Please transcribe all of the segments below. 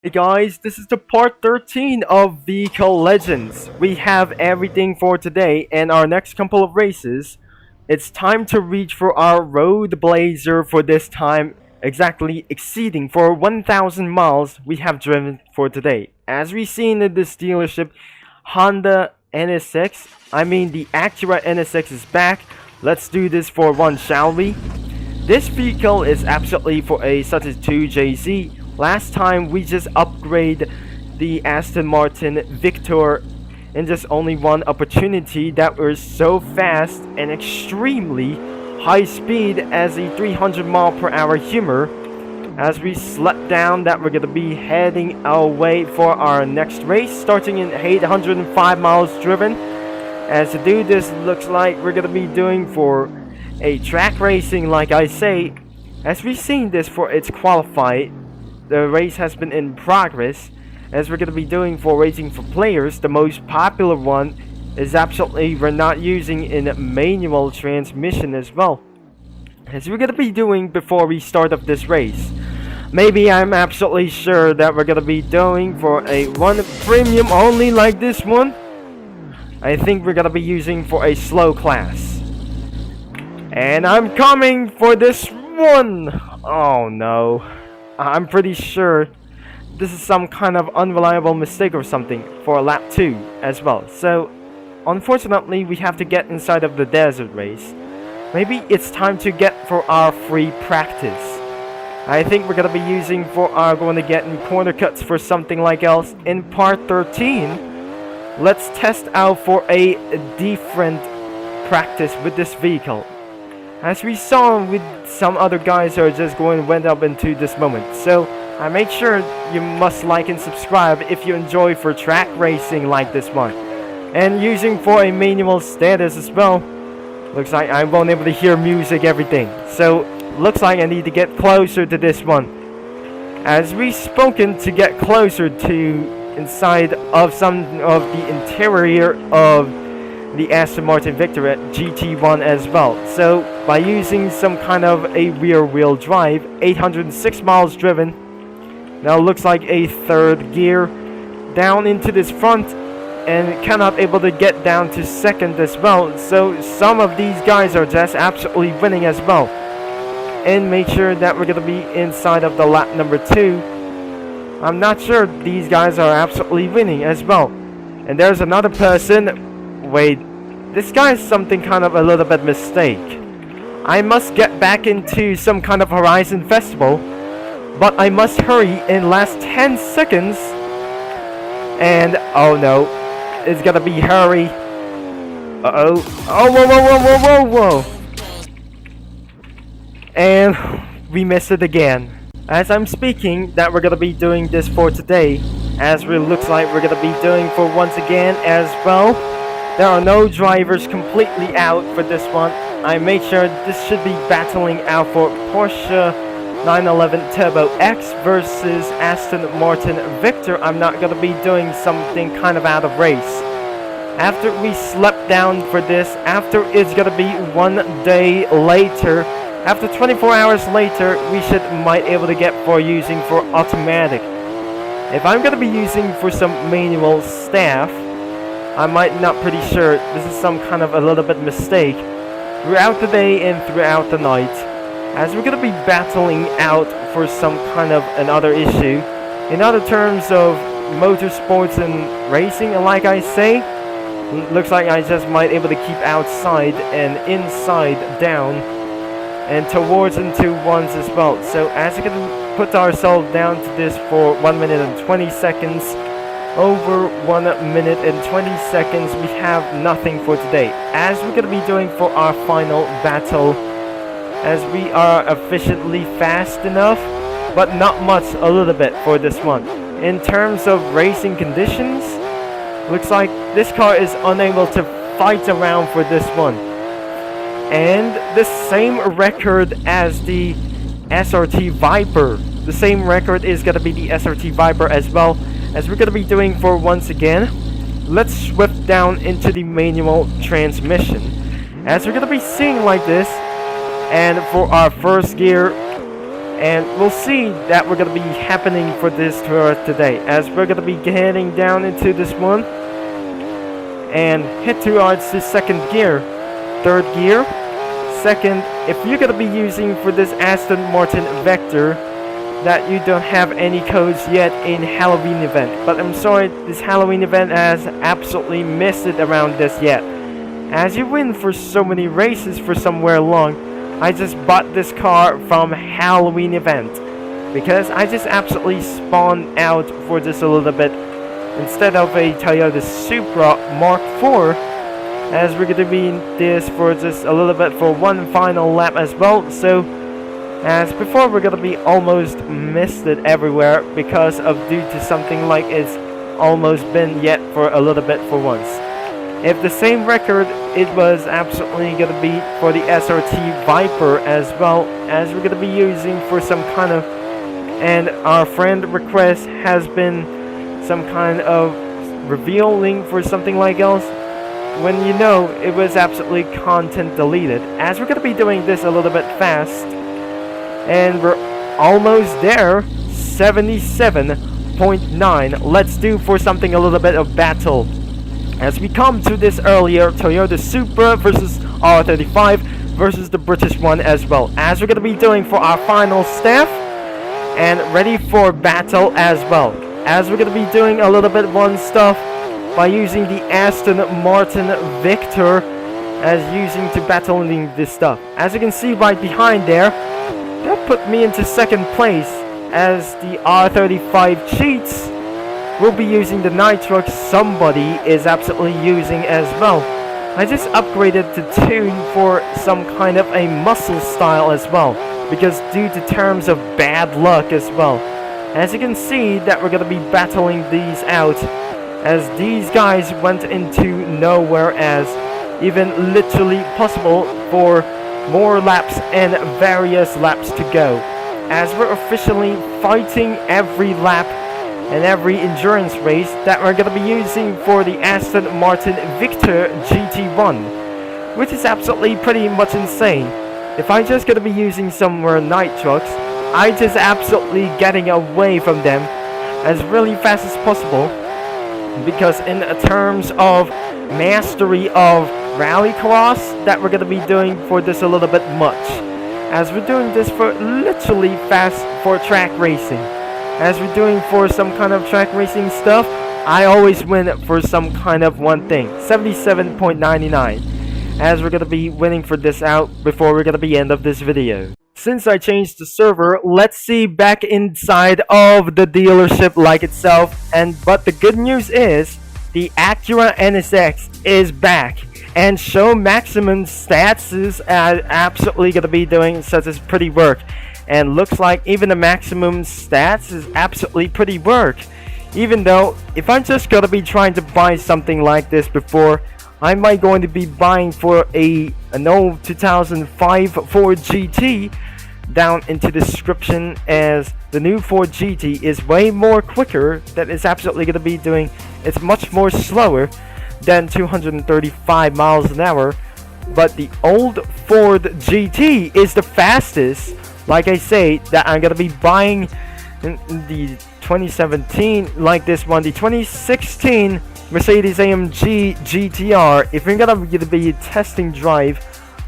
Hey guys, this is the part 13 of Vehicle Legends. We have everything for today and our next couple of races. It's time to reach for our Road Blazer for this time, exactly exceeding for 1,000 miles we have driven for today. As we seen in this dealership, Honda NSX, the Acura NSX is back. Let's do this for one, shall we? This vehicle is absolutely for a such as 2JZ. Last time we just upgrade the Aston Martin Victor in just only one opportunity that was so fast and extremely high speed as a 300 mile per hour Hummer. As we slept down that we're going to be heading our way for our next race starting in 805 miles driven. As to do this, looks like we're going to be doing for a track racing, like I say. As we've seen this for its qualified, the race has been in progress. As we're going to be doing for racing for players, the most popular one is absolutely we're not using in manual transmission as well. As we're going to be doing before we start up this race. Maybe I'm absolutely sure that we're going to be doing for a one premium only like this one. I think we're going to be using for a slow class. And I'm coming for this one. Oh no. I'm pretty sure this is some kind of unreliable mistake or something for lap 2 as well. So, unfortunately, we have to get inside of the desert race. Maybe it's time to get for our free practice. I think we're going to be using for our going to get in corner cuts for something like else in part 13. Let's test out for a different practice with this vehicle. As we saw with some other guys who are just went up into this moment. So I make sure you must like and subscribe if you enjoy for track racing like this one. And using for a manual status as well. Looks like I won't able to hear music, everything. So looks like I need to get closer to this one. As we spoken to get closer to inside of some of the interior of the Aston Martin Victor at GT1 as well. So by using some kind of a rear wheel drive, 806 miles driven. Now looks like a third gear down into this front and cannot able to get down to second as well. So some of these guys are just absolutely winning as well. And make sure that we're going to be inside of the lap number 2. I'm not sure these guys are absolutely winning as well. And there's another person. Wait, this guy is something kind of a little bit mistake. I must get back into some kind of Horizon Festival, but I must hurry in last 10 seconds. And oh no, it's gonna be hurry. Uh-oh. Oh, whoa. And we missed it again. As I'm speaking that we're gonna be doing this for today, as it looks like we're gonna be doing for once again as well. There are no drivers completely out for this one. I made sure this should be battling out for Porsche 911 Turbo X versus Aston Martin Victor. I'm not going to be doing something kind of out of race. After we slept down for this, after it's going to be 1 day later, after 24 hours later, we might able to get for using for automatic. If I'm going to be using for some manual staff, I might not pretty sure this is some kind of a little bit mistake throughout the day and throughout the night, as we're going to be battling out for some kind of another issue in other terms of motorsports and racing. And like I say, looks like I just might able to keep outside and inside down and towards into ones as well. So as we can put ourselves down to this for 1 minute and 20 seconds. Over 1 minute and 20 seconds, we have nothing for today. As we're going to be doing for our final battle, as we are efficiently fast enough, but not much, a little bit for this one. In terms of racing conditions, looks like this car is unable to fight around for this one. And the same record as the SRT Viper. The same record is going to be the SRT Viper as well. As we're going to be doing for once again, let's shift down into the manual transmission. As we're going to be seeing like this, and for our first gear, And we'll see that we're gonna be happening for this tour today, as we're gonna be heading down into this one and hit towards the second gear, third gear, second. If you're gonna be using for this Aston Martin Vector, that you don't have any codes yet in Halloween event, but I'm sorry, this Halloween event has absolutely missed it around this yet. As you win for so many races for somewhere long, I just bought this car from Halloween event because I just absolutely spawned out for just a little bit instead of a Toyota Supra Mark IV, as we're gonna be in this for just a little bit for one final lap as well. So as before, we're gonna be almost missed it everywhere because of due to something like it's almost been yet for a little bit for once. If the same record, it was absolutely gonna be for the SRT Viper as well, as we're gonna be using for some kind of, and our friend request has been some kind of reveal link for something like else, when you know it was absolutely content deleted. As we're gonna be doing this a little bit fast, and we're almost there, 77.9. Let's do for something a little bit of battle. As we come to this earlier, Toyota Supra versus R35 versus the British one as well. As we're going to be doing for our final staff, and ready for battle as well. As we're going to be doing a little bit one stuff by using the Aston Martin Victor as using to battling this stuff. As you can see right behind there, that put me into second place, as the R35 cheats will be using the Nitrox somebody is absolutely using as well. I just upgraded to tune for some kind of a muscle style as well, because due to terms of bad luck as well. As you can see that we're going to be battling these out, as these guys went into nowhere, as even literally possible for more laps and various laps to go, as we're officially fighting every lap and every endurance race that we're going to be using for the Aston Martin Victor GT1, which is absolutely pretty much insane. If I just going to be using somewhere Nitrox, I just absolutely getting away from them as really fast as possible, because in terms of mastery of rallycross that we're going to be doing for this a little bit much, as we're doing this for literally fast for track racing. As we're doing for some kind of track racing stuff, I always win for some kind of one thing, 77.99, as we're going to be winning for this out before we're going to be end of this video. Since I changed the server, let's see back inside of the dealership like itself, but the good news is the Acura NSX is back, and show maximum stats is absolutely going to be doing such as pretty work. And looks like even the maximum stats is absolutely pretty work. Even though, if I'm just going to be trying to buy something like this before, I might going to be buying for an old 2005 Ford GT down into the description, as the new Ford GT is way more quicker, that is absolutely going to be doing, it's much more slower than 235 miles an hour, but the old Ford GT is the fastest, like I say, that I'm going to be buying in the 2017, like this one, the 2016 Mercedes-AMG GTR. If you're going to be a testing drive,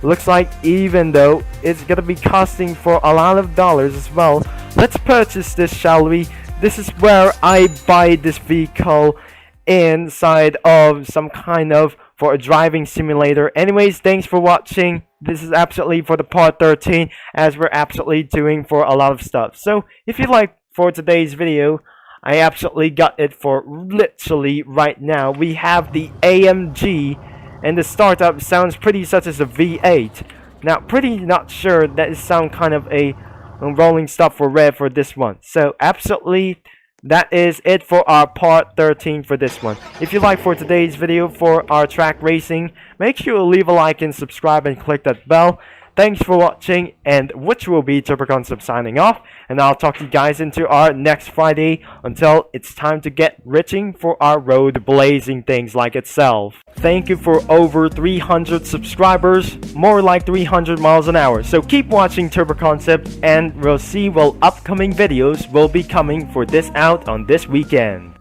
looks like even though it's going to be costing for a lot of dollars as well. Let's purchase this, shall we? This is where I buy this vehicle, inside of some kind of for a driving simulator. Anyways, thanks for watching. This is absolutely for the part 13, as we're absolutely doing for a lot of stuff. So if you like for today's video, I absolutely got it for literally right now. We have the AMG, and the startup sounds pretty such as a V8. Now, pretty not sure that it sound kind of a rolling stuff for red for this one. So absolutely, that is it for our part 13 for this one. If you like for today's video for our track racing, make sure you leave a like and subscribe and click that bell. thanks for watching, and which will be Turbo Concept signing off, and I'll talk to you guys into our next Friday until it's time to get reaching for our road blazing things like itself. Thank you for over 300 subscribers, more like 300 miles an hour. So keep watching Turbo Concept, and we'll see what upcoming videos will be coming for this out on this weekend.